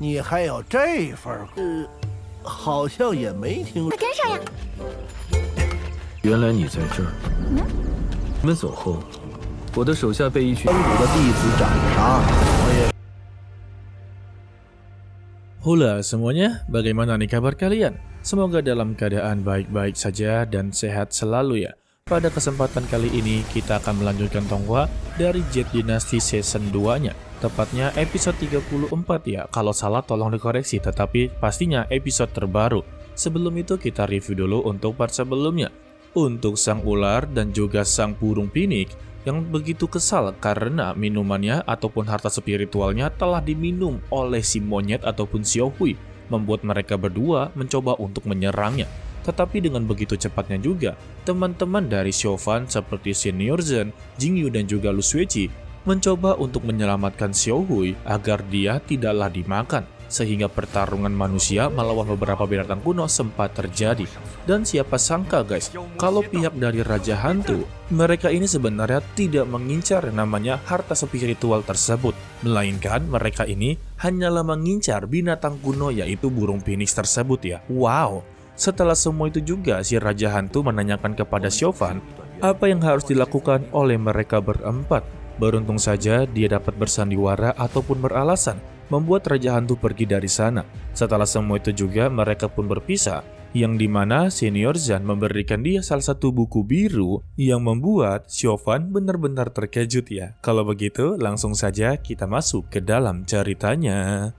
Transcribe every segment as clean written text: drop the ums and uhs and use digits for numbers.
你还有这份儿？好像也没听。快跟上呀！原来你在这儿。你们走后，我的手下被一群真主的弟子斩杀，我也。Hula semuanya, bagaimana nih kabar kalian? Semoga dalam keadaan baik-baik saja dan sehat selalu ya. Pada kesempatan kali ini kita akan melanjutkan Tonghua dari Jet Dynasty Season 2-nya. Tepatnya episode 34 ya, kalau salah tolong dikoreksi, tetapi pastinya episode terbaru. Sebelum itu kita review dulu untuk part sebelumnya. Untuk sang ular dan juga sang burung pinik yang begitu kesal karena minumannya ataupun harta spiritualnya telah diminum oleh si monyet ataupun Xiaohui, membuat mereka berdua mencoba untuk menyerangnya. Tetapi dengan begitu cepatnya juga, teman-teman dari Xiaofan seperti Senior Zhen, Jingyu dan juga Lu Suiqi mencoba untuk menyelamatkan Xiaohui agar dia tidaklah dimakan. Sehingga pertarungan manusia melawan beberapa binatang kuno sempat terjadi. Dan siapa sangka guys, kalau pihak dari Raja Hantu, mereka ini sebenarnya tidak mengincar yang namanya harta spiritual tersebut. Melainkan mereka ini hanyalah mengincar binatang kuno yaitu burung phoenix tersebut ya. Wow! Setelah semua itu juga si Raja Hantu menanyakan kepada Xiaofan apa yang harus dilakukan oleh mereka berempat. Beruntung saja dia dapat bersandiwara ataupun beralasan membuat Raja Hantu pergi dari sana. Setelah semua itu juga mereka pun berpisah, yang dimana Senior Zhen memberikan dia salah satu buku biru yang membuat Xiaofan benar-benar terkejut ya. Kalau begitu langsung saja kita masuk ke dalam ceritanya.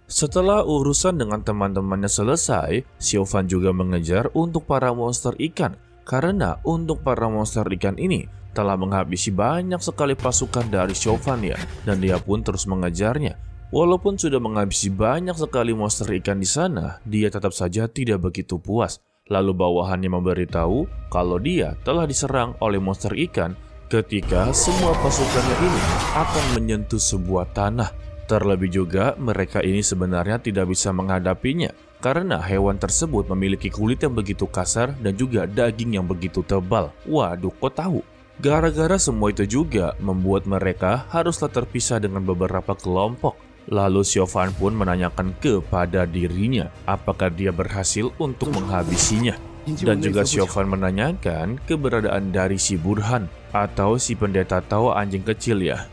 Setelah urusan dengan teman-temannya selesai, Xiaofan juga mengejar untuk para monster ikan. Karena untuk para monster ikan ini telah menghabisi banyak sekali pasukan dari Xiaofan ya. Dan dia pun terus mengejarnya. Walaupun sudah menghabisi banyak sekali monster ikan di sana, dia tetap saja tidak begitu puas. Lalu bawahannya memberitahu kalau dia telah diserang oleh monster ikan ketika semua pasukannya ini akan menyentuh sebuah tanah. Terlebih juga mereka ini sebenarnya tidak bisa menghadapinya karena hewan tersebut memiliki kulit yang begitu kasar dan juga daging yang begitu tebal. Waduh, kok tahu? Gara-gara semua itu juga membuat mereka haruslah terpisah dengan beberapa kelompok. Lalu Xiaofan pun menanyakan kepada dirinya apakah dia berhasil untuk menghabisinya. Dan juga Xiaofan menanyakan keberadaan dari si Burhan atau si pendeta tawa anjing kecil ya.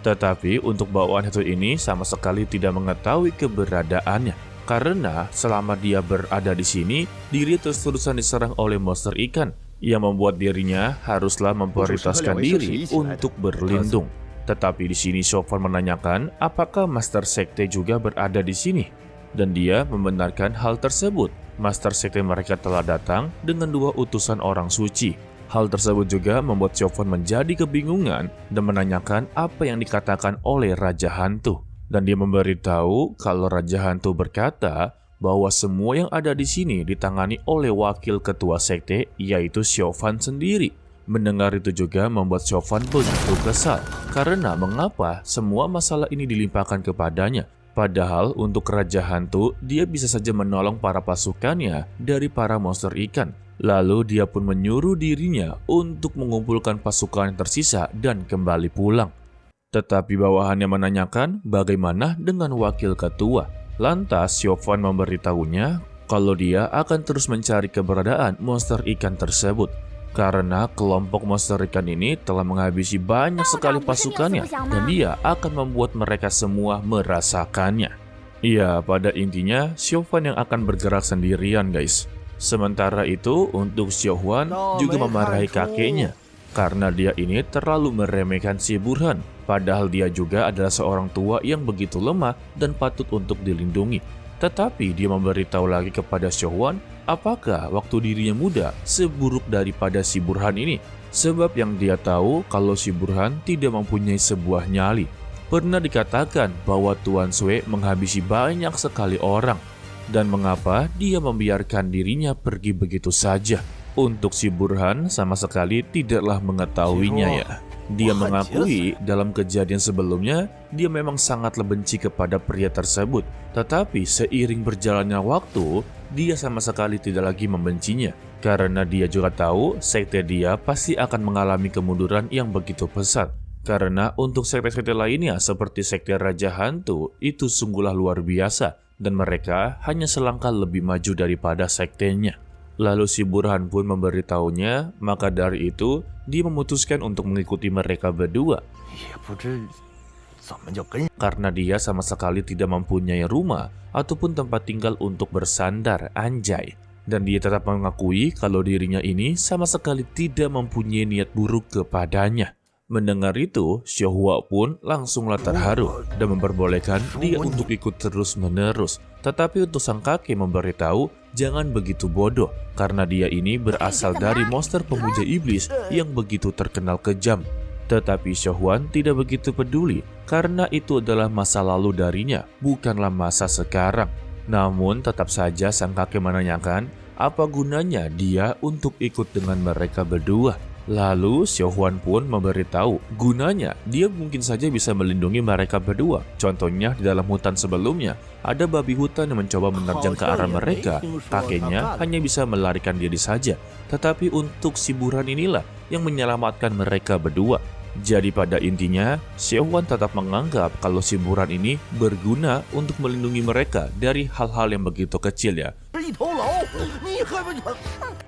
Tetapi untuk bawaan satu ini sama sekali tidak mengetahui keberadaannya. Karena selama dia berada di sini, diri terus-terusan diserang oleh monster ikan yang membuat dirinya haruslah memprioritaskan diri untuk berlindung. Tetapi di sini Xiaofan menanyakan apakah Master Sekte juga berada di sini. Dan dia membenarkan hal tersebut. Master Sekte mereka telah datang dengan 2 utusan orang suci. Hal tersebut juga membuat Xiaofan menjadi kebingungan dan menanyakan apa yang dikatakan oleh Raja Hantu. Dan dia memberitahu kalau Raja Hantu berkata bahwa semua yang ada di sini ditangani oleh wakil ketua sekte yaitu Xiaofan sendiri. Mendengar itu juga membuat Xiaofan begitu kesal karena mengapa semua masalah ini dilimpahkan kepadanya. Padahal untuk Raja Hantu dia bisa saja menolong para pasukannya dari para monster ikan. Lalu dia pun menyuruh dirinya untuk mengumpulkan pasukan yang tersisa dan kembali pulang. Tetapi bawahannya menanyakan bagaimana dengan wakil ketua. Lantas Xiaofan memberitahunya kalau dia akan terus mencari keberadaan monster ikan tersebut. Karena kelompok monster ikan ini telah menghabisi banyak sekali pasukannya dan dia akan membuat mereka semua merasakannya. Iya, pada intinya Xiaofan yang akan bergerak sendirian guys. Sementara itu untuk Xiaohuan juga memarahi kakeknya karena dia ini terlalu meremehkan si Burhan. Padahal dia juga adalah seorang tua yang begitu lemah dan patut untuk dilindungi. Tetapi dia memberitahu lagi kepada Xiaohuan apakah waktu dirinya muda seburuk daripada si Burhan ini. Sebab yang dia tahu kalau si Burhan tidak mempunyai sebuah nyali. Pernah dikatakan bahwa Tuan Sui menghabisi banyak sekali orang. Dan mengapa dia membiarkan dirinya pergi begitu saja? Untuk si Burhan sama sekali tidaklah mengetahuinya ya. Dia mengakui dalam kejadian sebelumnya dia memang sangatlah benci kepada pria tersebut. Tetapi seiring berjalannya waktu, dia sama sekali tidak lagi membencinya. Karena dia juga tahu sekte dia pasti akan mengalami kemunduran yang begitu pesat. Karena untuk sekte-sekte lainnya seperti sekte Raja Hantu itu sungguhlah luar biasa. Dan mereka hanya selangkah lebih maju daripada sektenya. Lalu si Burhan pun memberitahunya, maka dari itu dia memutuskan untuk mengikuti mereka berdua. Karena dia sama sekali tidak mempunyai rumah ataupun tempat tinggal untuk bersandar, anjay. Dan dia tetap mengakui kalau dirinya ini sama sekali tidak mempunyai niat buruk kepadanya. Mendengar itu, Xiaohua pun langsunglah terharu dan memperbolehkan dia untuk ikut terus-menerus. Tetapi untuk sang kakek memberitahu jangan begitu bodoh karena dia ini berasal dari monster pemuja iblis yang begitu terkenal kejam. Tetapi Xiaohuan tidak begitu peduli karena itu adalah masa lalu darinya, bukanlah masa sekarang. Namun tetap saja sang kakek menanyakan apa gunanya dia untuk ikut dengan mereka berdua. Lalu Xiaohuan pun memberitahu gunanya dia mungkin saja bisa melindungi mereka berdua. Contohnya di dalam hutan sebelumnya ada babi hutan yang mencoba menerjang ke arah mereka. Kakeknya hanya bisa melarikan diri saja. Tetapi untuk si Burhan inilah yang menyelamatkan mereka berdua. Jadi pada intinya Xiaohuan tetap menganggap kalau si Burhan ini berguna untuk melindungi mereka dari hal-hal yang begitu kecil ya.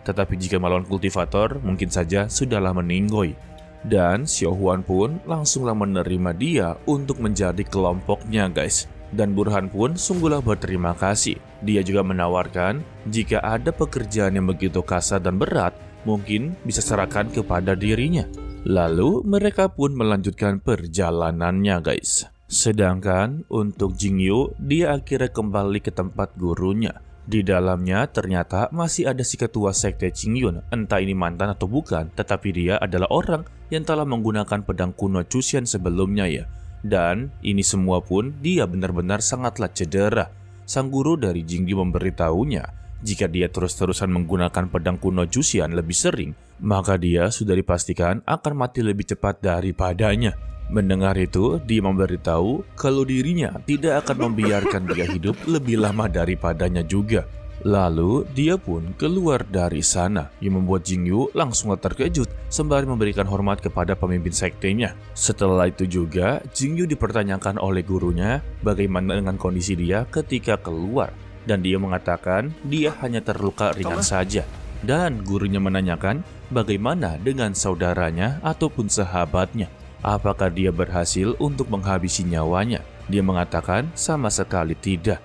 Tetapi jika melawan kultivator, mungkin saja sudahlah meninggoy. Dan Xiaohuan pun langsunglah menerima dia untuk menjadi kelompoknya guys. Dan Burhan pun sungguhlah berterima kasih. Dia juga menawarkan jika ada pekerjaan yang begitu kasar dan berat, mungkin bisa serahkan kepada dirinya. Lalu mereka pun melanjutkan perjalanannya guys. Sedangkan untuk Jingyu, dia akhirnya kembali ke tempat gurunya. Di dalamnya ternyata masih ada si ketua sekte Qingyun, entah ini mantan atau bukan, tetapi dia adalah orang yang telah menggunakan pedang kuno Chuxian sebelumnya ya. Dan ini semua pun dia benar-benar sangatlah cedera. Sang guru dari Jingyu memberitahunya, jika dia terus-terusan menggunakan pedang kuno Chuxian lebih sering, maka dia sudah dipastikan akan mati lebih cepat daripadanya. Mendengar itu, dia memberitahu kalau dirinya tidak akan membiarkan dia hidup lebih lama daripadanya juga. Lalu, dia pun keluar dari sana, yang membuat Jingyu langsung terkejut sembari memberikan hormat kepada pemimpin sektenya. Setelah itu juga, Jingyu dipertanyakan oleh gurunya bagaimana dengan kondisi dia ketika keluar. Dan dia mengatakan dia hanya terluka ringan saja. Dan gurunya menanyakan bagaimana dengan saudaranya ataupun sahabatnya. Apakah dia berhasil untuk menghabisi nyawanya? Dia mengatakan sama sekali tidak.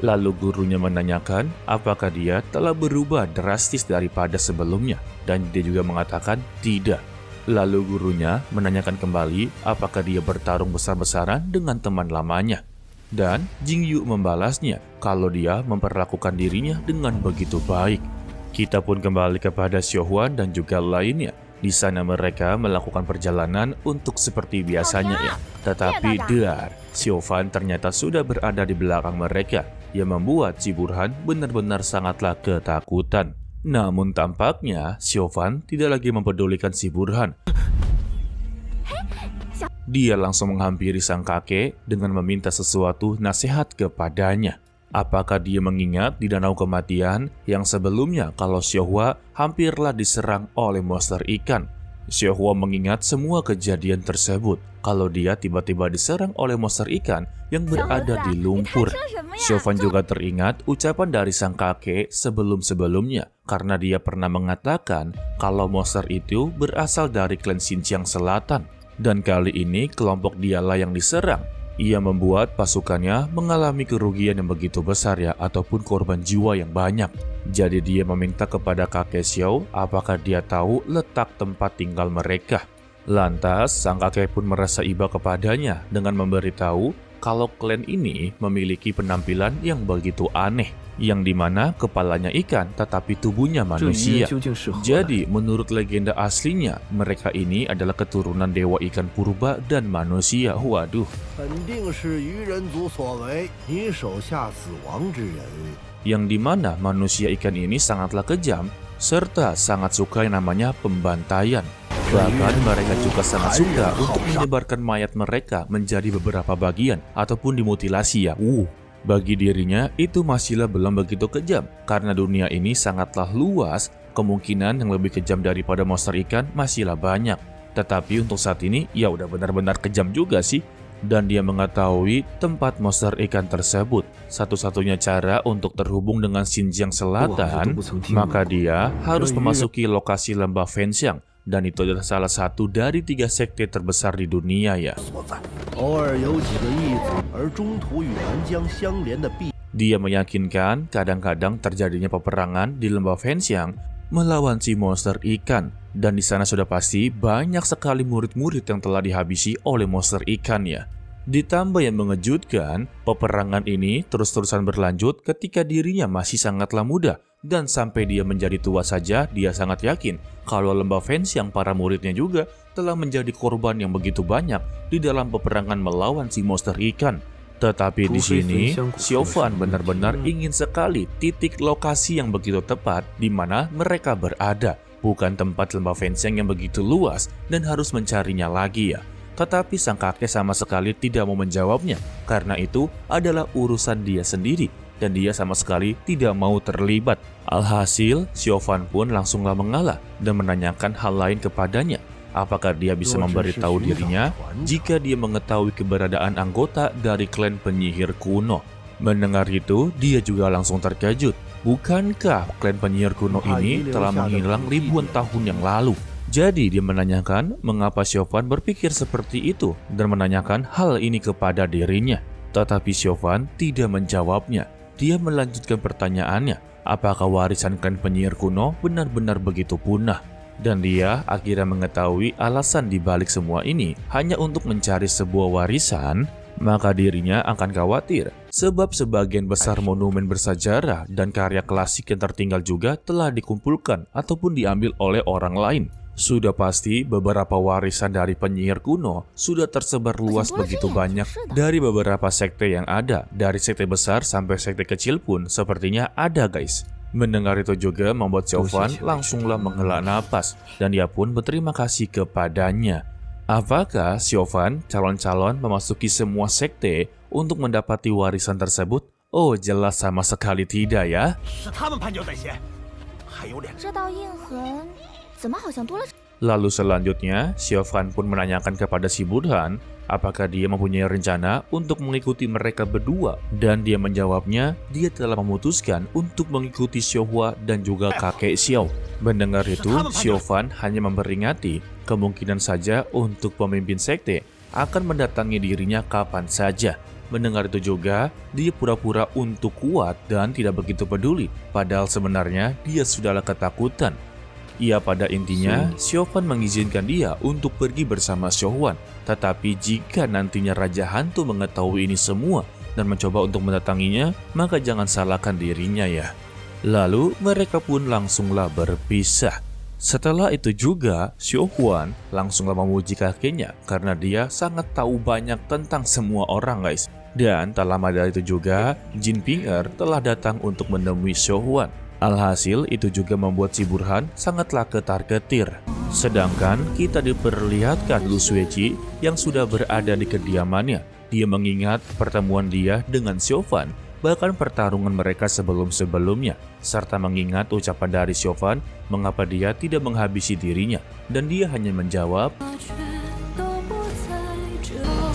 Lalu gurunya menanyakan apakah dia telah berubah drastis daripada sebelumnya. Dan dia juga mengatakan tidak. Lalu gurunya menanyakan kembali apakah dia bertarung besar-besaran dengan teman lamanya. Dan Jingyu membalasnya kalau dia memperlakukan dirinya dengan begitu baik. Kita pun kembali kepada Xiaohuan dan juga lainnya. Di sana mereka melakukan perjalanan untuk seperti biasanya ya. Tetapi Xiaohuan ternyata sudah berada di belakang mereka, yang membuat si Burhan benar-benar sangatlah ketakutan. Namun tampaknya Xiaohuan tidak lagi mempedulikan si Burhan. Dia langsung menghampiri sang kakek dengan meminta sesuatu nasihat kepadanya. Apakah dia mengingat di danau kematian yang sebelumnya kalau Xiaohua hampirlah diserang oleh monster ikan. Xiaohua mengingat semua kejadian tersebut kalau dia tiba-tiba diserang oleh monster ikan yang berada di lumpur. Xiaohuan juga teringat ucapan dari sang kakek sebelum-sebelumnya karena dia pernah mengatakan kalau monster itu berasal dari klan Xinjiang Selatan. Dan kali ini kelompok dialah yang diserang. Ia membuat pasukannya mengalami kerugian yang begitu besar ya, ataupun korban jiwa yang banyak. Jadi dia meminta kepada kakek Xiao apakah dia tahu letak tempat tinggal mereka. Lantas sang kakek pun merasa iba kepadanya dengan memberitahu kalau klan ini memiliki penampilan yang begitu aneh, yang dimana kepalanya ikan tetapi tubuhnya manusia. Jadi menurut legenda aslinya, mereka ini adalah keturunan dewa ikan purba dan manusia. Waduh. Yang dimana manusia ikan ini sangatlah kejam serta sangat suka yang namanya pembantaian. Bahkan mereka juga sangat suka untuk menyebarkan mayat mereka menjadi beberapa bagian ataupun dimutilasi ya. Bagi dirinya itu masihlah belum begitu kejam karena dunia ini sangatlah luas, kemungkinan yang lebih kejam daripada monster ikan masihlah banyak. Tetapi untuk saat ini ya udah benar-benar kejam juga sih. Dan dia mengetahui tempat monster ikan tersebut. Satu-satunya cara untuk terhubung dengan Xinjiang Selatan, maka dia harus memasuki lokasi lembah Fenxiang. Dan itu adalah salah satu dari 3 sekte terbesar di dunia ya. Dia meyakinkan kadang-kadang terjadinya peperangan di lembah Fenxiang melawan si monster ikan. Dan di sana sudah pasti banyak sekali murid-murid yang telah dihabisi oleh monster ikan ya. Ditambah yang mengejutkan, peperangan ini terus-terusan berlanjut ketika dirinya masih sangatlah muda. Dan sampai dia menjadi tua saja, dia sangat yakin kalau lembah Fenxiang para muridnya juga telah menjadi korban yang begitu banyak di dalam peperangan melawan si monster ikan. Tetapi di sini, Xiaofan benar-benar ingin sekali titik lokasi yang begitu tepat di mana mereka berada. Bukan tempat lembah Fenxiang yang begitu luas dan harus mencarinya lagi ya. Tetapi sang kakek sama sekali tidak mau menjawabnya, karena itu adalah urusan dia sendiri dan dia sama sekali tidak mau terlibat. Alhasil, Xiaofan pun langsunglah mengalah dan menanyakan hal lain kepadanya. Apakah dia bisa memberitahu dirinya jika dia mengetahui keberadaan anggota dari klan penyihir kuno? Mendengar itu, dia juga langsung terkejut. Bukankah klan penyihir kuno ini telah menghilang ribuan tahun yang lalu? Jadi dia menanyakan mengapa Xiaofan berpikir seperti itu dan menanyakan hal ini kepada dirinya. Tetapi Xiaofan tidak menjawabnya. Dia melanjutkan pertanyaannya, apakah warisan klan penyihir kuno benar-benar begitu punah? Dan dia akhirnya mengetahui alasan dibalik semua ini hanya untuk mencari sebuah warisan. Maka dirinya akan khawatir, sebab sebagian besar monumen bersejarah dan karya klasik yang tertinggal juga telah dikumpulkan ataupun diambil oleh orang lain. Sudah pasti beberapa warisan dari penyihir kuno sudah tersebar luas begitu banyak dari beberapa sekte yang ada. Dari sekte besar sampai sekte kecil pun sepertinya ada guys. Mendengar itu juga membuat Xiaofan langsunglah menghela napas dan dia pun berterima kasih kepadanya. Apakah Xiaofan calon-calon memasuki semua sekte untuk mendapati warisan tersebut? Oh, jelas sama sekali tidak ya. Lalu selanjutnya, Xiaofan pun menanyakan kepada si Burhan apakah dia mempunyai rencana untuk mengikuti mereka berdua. Dan dia menjawabnya, dia telah memutuskan untuk mengikuti Xiaohua dan juga kakek Xiao. Mendengar itu, Xiaofan hanya memperingati kemungkinan saja untuk pemimpin sekte akan mendatangi dirinya kapan saja. Mendengar itu juga, dia pura-pura untuk kuat dan tidak begitu peduli. Padahal sebenarnya dia sudahlah ketakutan. Ya pada intinya, Xiaofan mengizinkan dia untuk pergi bersama Xiaohuan. Tetapi jika nantinya Raja Hantu mengetahui ini semua dan mencoba untuk mendatanginya, maka jangan salahkan dirinya ya. Lalu mereka pun langsunglah berpisah. Setelah itu juga, Xiaohuan langsunglah memuji kakeknya karena dia sangat tahu banyak tentang semua orang guys. Dan tak lama dari itu juga, Jin Ping'er telah datang untuk menemui Xiaohuan. Alhasil itu juga membuat si Burhan sangatlah ketar-ketir. Sedangkan kita diperlihatkan Lu Suiqi yang sudah berada di kediamannya. Dia mengingat pertemuan dia dengan Xiaofan, bahkan pertarungan mereka sebelum-sebelumnya, serta mengingat ucapan dari Xiaofan mengapa dia tidak menghabisi dirinya. Dan dia hanya menjawab,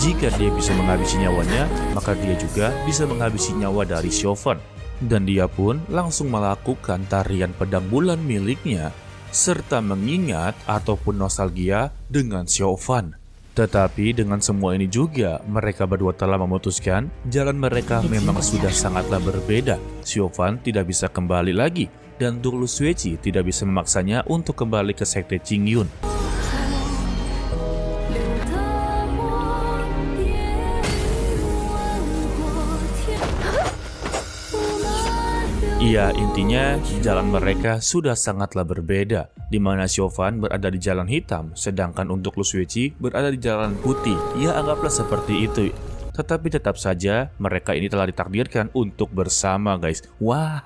jika dia bisa menghabisi nyawanya, maka dia juga bisa menghabisi nyawa dari Xiaofan. Dan dia pun langsung melakukan tarian pedang bulan miliknya, serta mengingat ataupun nostalgia dengan Xiaofan. Tetapi dengan semua ini juga, mereka berdua telah memutuskan jalan mereka memang sudah sangatlah berbeda. Xiaofan tidak bisa kembali lagi, dan Lu Suiqi tidak bisa memaksanya untuk kembali ke sekte Qingyun. Ya, intinya jalan mereka sudah sangatlah berbeda, di mana Xiaofan berada di jalan hitam, sedangkan untuk Lu Suiqi berada di jalan putih. Ya, anggaplah seperti itu. Tetapi tetap saja mereka ini telah ditakdirkan untuk bersama guys. Wah,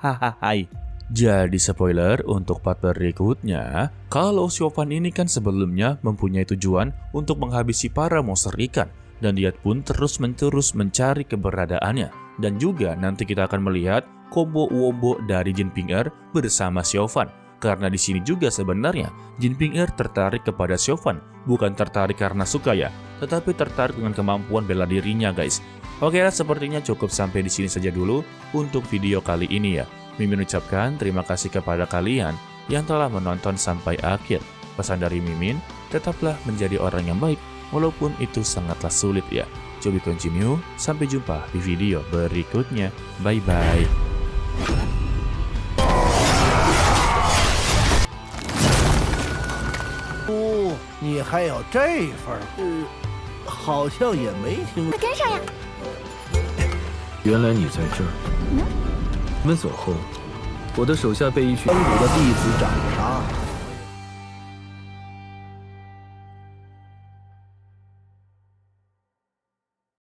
Jadi spoiler untuk part berikutnya, kalau Chauvin ini kan sebelumnya mempunyai tujuan untuk menghabisi para monster ikan, dan dia pun terus-menerus mencari keberadaannya. Dan juga nanti kita akan melihat combo wombo dari Jin Ping-er bersama Chauvin. Karena di sini juga sebenarnya Jin Ping-er tertarik kepada Chauvin, bukan tertarik karena suka ya, tetapi tertarik dengan kemampuan bela dirinya guys. Oke lah, sepertinya cukup sampai di sini saja dulu untuk video kali ini ya. Mimin ucapkan terima kasih kepada kalian yang telah menonton sampai akhir. Pesan dari Mimin, tetaplah menjadi orang yang baik walaupun itu sangatlah sulit ya. Cobi continue, sampai jumpa di video berikutnya. Bye bye. 哦，你还有这份儿？好像也没听。快跟上呀！原来你在这儿。你们走后，我的手下被一群真武的弟子长